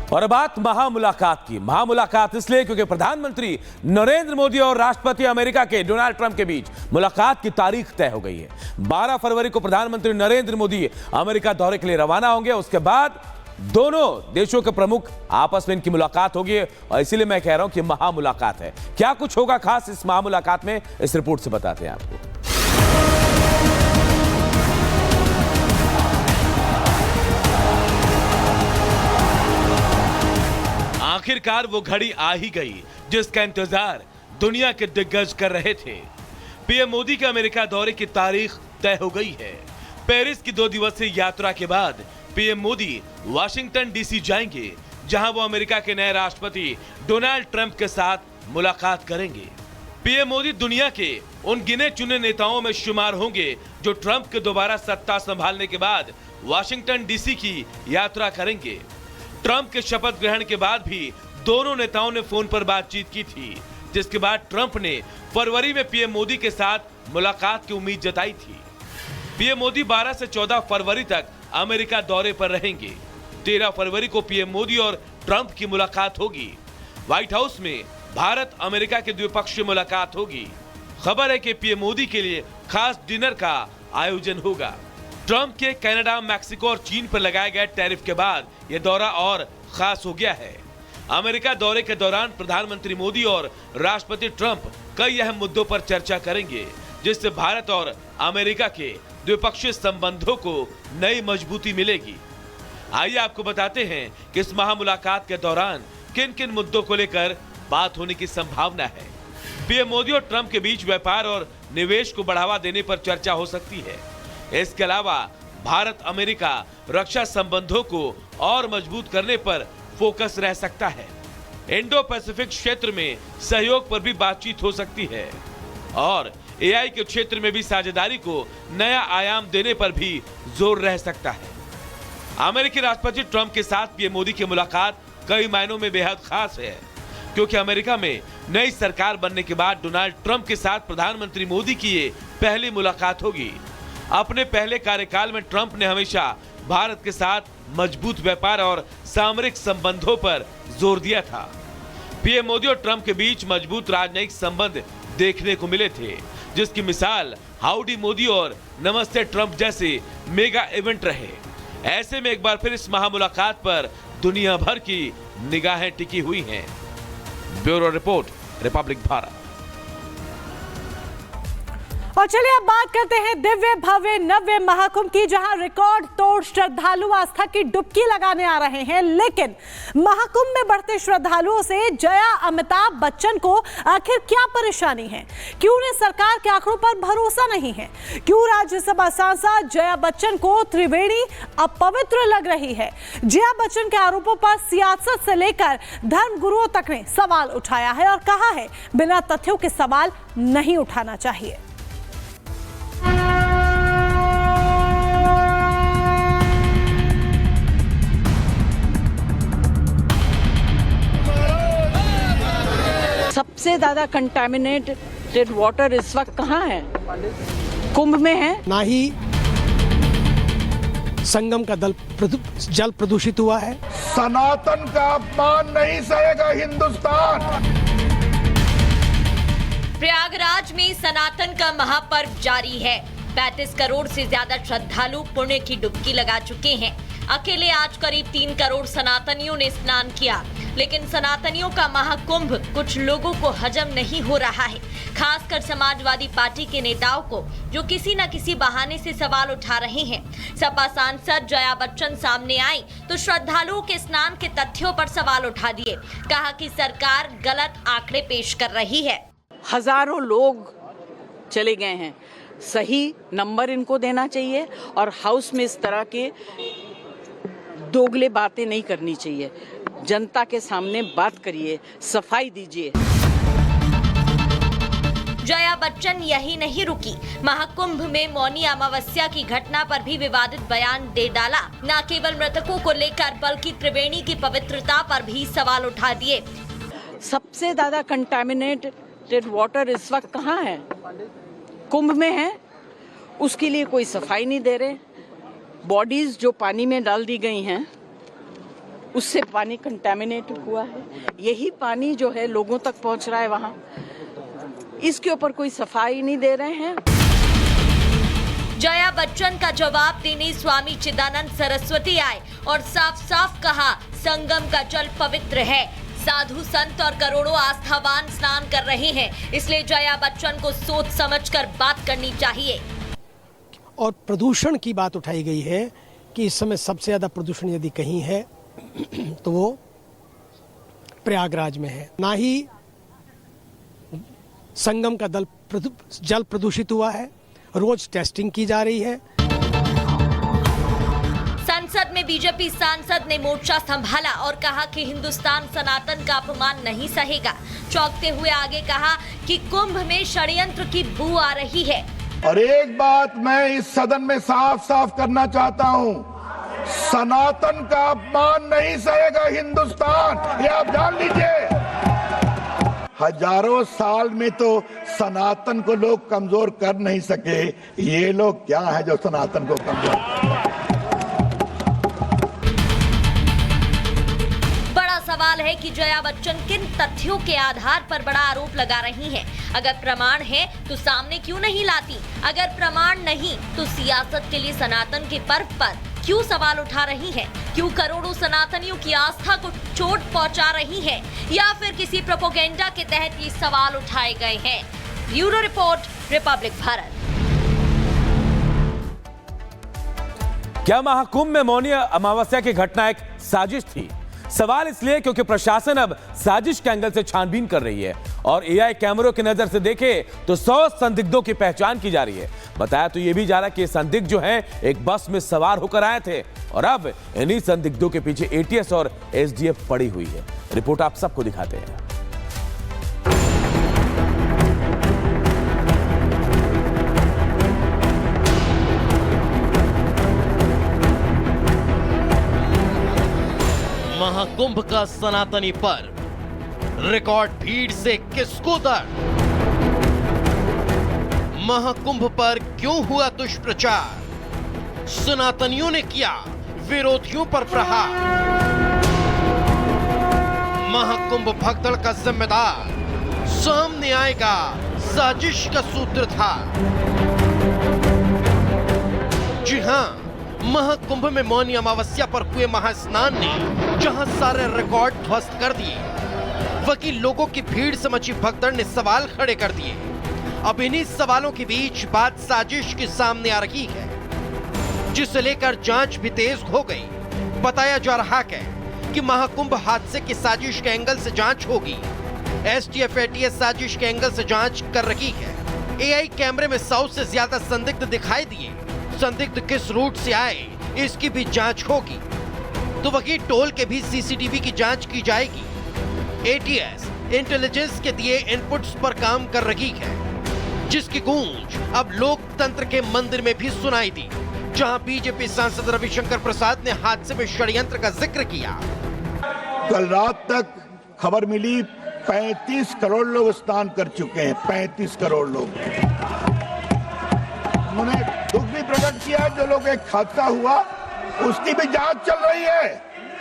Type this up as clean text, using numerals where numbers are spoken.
और बात महामुलाकात की। महामुलाकात इसलिए क्योंकि प्रधानमंत्री नरेंद्र मोदी और राष्ट्रपति अमेरिका के डोनाल्ड ट्रंप के बीच मुलाकात की तारीख तय हो गई है। 12 फरवरी को प्रधानमंत्री नरेंद्र मोदी अमेरिका दौरे के लिए रवाना होंगे। उसके बाद दोनों देशों के प्रमुख आपस में इनकी मुलाकात होगी और इसीलिए मैं कह रहा हूं कि महामुलाकात है। क्या कुछ होगा खास इस महामुलाकात में, इस रिपोर्ट से बताते हैं आपको। आखिरकार वो घड़ी आ ही गई जिसका इंतजार दुनिया के दिग्गज कर रहे थे। पीएम मोदी के अमेरिका दौरे की तारीख तय हो गई है। पेरिस की 2 दिवसीय यात्रा के बाद पीएम मोदी वाशिंगटन डीसी जाएंगे, जहां वो अमेरिका के नए राष्ट्रपति डोनाल्ड ट्रंप के साथ मुलाकात करेंगे। पीएम मोदी दुनिया के उन गिने चुने नेताओं में शुमार होंगे जो ट्रंप के दोबारा सत्ता संभालने के बाद वाशिंगटन डीसी की यात्रा करेंगे। ट्रंप के शपथ ग्रहण के बाद भी दोनों नेताओं ने फोन पर बातचीत की थी, जिसके बाद ट्रंप ने फरवरी में पीएम मोदी के साथ मुलाकात की उम्मीद जताई थी। पीएम मोदी 12 से 14 फरवरी तक अमेरिका दौरे पर रहेंगे। 13 फरवरी को पीएम मोदी और ट्रंप की मुलाकात होगी। व्हाइट हाउस में भारत अमेरिका की द्विपक्षीय मुलाकात होगी। खबर है कि पीएम मोदी के लिए खास डिनर का आयोजन होगा। ट्रंप के कनाडा, मैक्सिको और चीन पर लगाए गए टैरिफ के बाद यह दौरा और खास हो गया है। अमेरिका दौरे के दौरान प्रधानमंत्री मोदी और राष्ट्रपति ट्रंप कई अहम मुद्दों पर चर्चा करेंगे, जिससे भारत और अमेरिका के द्विपक्षीय संबंधों को नई मजबूती मिलेगी। आइए आपको बताते हैं कि इस महामुलाकात के दौरान किन किन मुद्दों को लेकर बात होने की संभावना है। पीएम मोदी और ट्रंप के बीच व्यापार और निवेश को बढ़ावा देने पर चर्चा हो सकती है। इसके अलावा भारत अमेरिका रक्षा संबंधों को और मजबूत करने पर फोकस रह सकता है। इंडो पैसिफिक क्षेत्र में सहयोग पर भी बातचीत हो सकती है और एआई के क्षेत्र में भी साझेदारी को नया आयाम देने पर भी जोर रह सकता है। अमेरिकी राष्ट्रपति ट्रंप के साथ पीएम मोदी की मुलाकात कई मायनों में बेहद खास है, क्योंकि अमेरिका में नई सरकार बनने के बाद डोनाल्ड ट्रंप के साथ प्रधानमंत्री मोदी की ये पहली मुलाकात होगी। अपने पहले कार्यकाल में ट्रंप ने हमेशा भारत के साथ मजबूत व्यापार और सामरिक संबंधों पर जोर दिया था। पीएम मोदी और ट्रंप के बीच मजबूत राजनयिक संबंध देखने को मिले थे, जिसकी मिसाल हाउडी मोदी और नमस्ते ट्रंप जैसे मेगा इवेंट रहे। ऐसे में एक बार फिर इस महामुलाकात पर दुनिया भर की निगाहें टिकी हुई हैं। Bureau report, Republic Bharat. और चलिए अब बात करते हैं दिव्य भव्य नव्य महाकुंभ की, जहां रिकॉर्ड तोड़ श्रद्धालु आस्था की डुबकी लगाने आ रहे हैं। लेकिन महाकुंभ में बढ़ते श्रद्धालुओं से जया अमिताभ बच्चन को आखिर क्या परेशानी है? क्यों उन्हें सरकार के आंकड़ों पर भरोसा नहीं है? क्यों राज्यसभा सांसद जया बच्चन को त्रिवेणी अपवित्र लग रही है? जया बच्चन के आरोपों पर सियासत से लेकर धर्म गुरुओं तक ने सवाल उठाया है और कहा है बिना तथ्यों के सवाल नहीं उठाना चाहिए। सबसे ज्यादा कंटामिनेटेड वाटर इस वक्त कहाँ है? कुंभ में है। ना ही संगम का जल प्रदूषित हुआ है। सनातन का अपमान नहीं सहेगा हिंदुस्तान। प्रयागराज में सनातन का महापर्व जारी है। 35 करोड़ से ज्यादा श्रद्धालु पुण्य की डुबकी लगा चुके हैं। अकेले आज करीब 3 करोड़ सनातनियों ने स्नान किया, लेकिन सनातनियों का महाकुंभ कुछ लोगों को हजम नहीं हो रहा है, खासकर समाजवादी पार्टी के नेताओं को, जो किसी न किसी बहाने से सवाल उठा रहे हैं। सपा सांसद जया बच्चन सामने आई तो श्रद्धालुओं के स्नान के तथ्यों पर सवाल उठा दिए। कहा कि सरकार गलत आंकड़े पेश कर रही है। हजारों लोग चले गए हैं, सही नंबर इनको देना चाहिए और हाउस में इस तरह के दोगले बातें नहीं करनी चाहिए। जनता के सामने बात करिए, सफाई दीजिए। जया बच्चन यही नहीं रुकी, महाकुंभ में मौनी अमावस्या की घटना पर भी विवादित बयान दे डाला। न केवल मृतकों को लेकर बल्कि त्रिवेणी की पवित्रता पर भी सवाल उठा दिए। सबसे ज्यादा कंटामिनेटेड वाटर इस वक्त कहाँ है? कुंभ में है। उसके लिए कोई सफाई नहीं दे रहे। बॉडीज जो पानी में डाल दी गई हैं उससे पानी कंटेमिनेट हुआ है। यही पानी जो है लोगों तक पहुंच रहा है वहां, इसके ऊपर कोई सफाई नहीं दे रहे हैं। जया बच्चन का जवाब देने स्वामी चिदानंद सरस्वती आए और साफ साफ कहा, संगम का जल पवित्र है, साधु संत और करोड़ों आस्थावान स्नान कर रहे हैं, इसलिए जया बच्चन को सोच समझकर बात करनी चाहिए। और प्रदूषण की बात उठाई गई है कि इस समय सबसे ज्यादा प्रदूषण यदि कहीं है तो वो प्रयागराज में है। ना ही संगम का जल प्रदूषित हुआ है, रोज टेस्टिंग की जा रही है। संसद में बीजेपी सांसद ने मोर्चा संभाला और कहा कि हिंदुस्तान सनातन का अपमान नहीं सहेगा। चौंकते हुए आगे कहा कि कुंभ में षड्यंत्र की बू आ रही है। और एक बात मैं इस सदन में साफ साफ करना चाहता हूं, सनातन का अपमान नहीं सहेगा हिंदुस्तान, ये आप जान लीजिए। हजारों साल में तो सनातन को लोग कमजोर कर नहीं सके, ये लोग क्या है जो सनातन को कमजोर। बड़ा सवाल है कि जया बच्चन किन तथ्यों के आधार पर बड़ा आरोप लगा रही हैं? अगर प्रमाण है तो सामने क्यों नहीं लाती? अगर प्रमाण नहीं तो सियासत के लिए सनातन के पर्व पर क्यों सवाल उठा रही हैं? क्यों करोड़ों सनातनियों की आस्था को चोट पहुंचा रही हैं? या फिर किसी प्रोपोगेंडा के तहत ये सवाल उठाए गए हैं? Bureau report, Republic Bharat. क्या महाकुंभ में मौनी अमावस्या की घटना एक साजिश थी? सवाल इसलिए क्योंकि प्रशासन अब साजिश के एंगल से छानबीन कर रही है और एआई कैमरों की नजर से देखे तो 100 संदिग्धों की पहचान की जा रही है। बताया तो यह भी जा रहा कि ये संदिग्ध जो हैं एक बस में सवार होकर आए थे और अब इन्हीं संदिग्धों के पीछे एटीएस और एसडीएफ पड़ी हुई है। रिपोर्ट आप सबको दिखाते हैं। महाकुंभ का सनातनी पर्व, रिकॉर्ड भीड़ से किसको दर्द? महाकुंभ पर क्यों हुआ दुष्प्रचार? सनातनियों ने किया विरोधियों पर प्रहार। महाकुंभ भगदड़ का जिम्मेदार, सामने आएगा साजिश का सूत्रधार। जी हां, महाकुंभ में मौनी अमावस्या पर हुए महास्नान ने जहां सारे रिकॉर्ड ध्वस्त कर दिए, वकील लोगों की भीड़ से मची भगदड़ ने सवाल खड़े कर दिए। अब इन्हीं सवालों के बीच बात साजिश के सामने आ रही है, जिसे लेकर जांच भी तेज हो गई। बताया जा रहा है कि महाकुंभ हादसे की साजिश के एंगल से जांच होगी। एसटीएफ एटीएस साजिश के एंगल से जांच कर रही है। एआई कैमरे में 100 से ज्यादा संदिग्ध दिखाई दिए। संदिग्ध किस रूट से आए, इसकी भी जांच होगी। तो वही टोल के भी सीसीटीवी की जांच की जाएगी। एटीएस इंटेलिजेंस के दिए इनपुट्स पर काम कर रही है, जिसकी गूंज अब लोकतंत्र के मंदिर में भी सुनाई दी, जहां बीजेपी सांसद रविशंकर प्रसाद ने हादसे में षड्यंत्र का जिक्र किया। कल रात तक खबर मिली 35 करोड़ लोग स्नान कर चुके हैं। 35 करोड़ लोग। उन्होंने दुख भी प्रकट किया, जो लोग एक हादसा हुआ उसकी भी जांच चल रही है।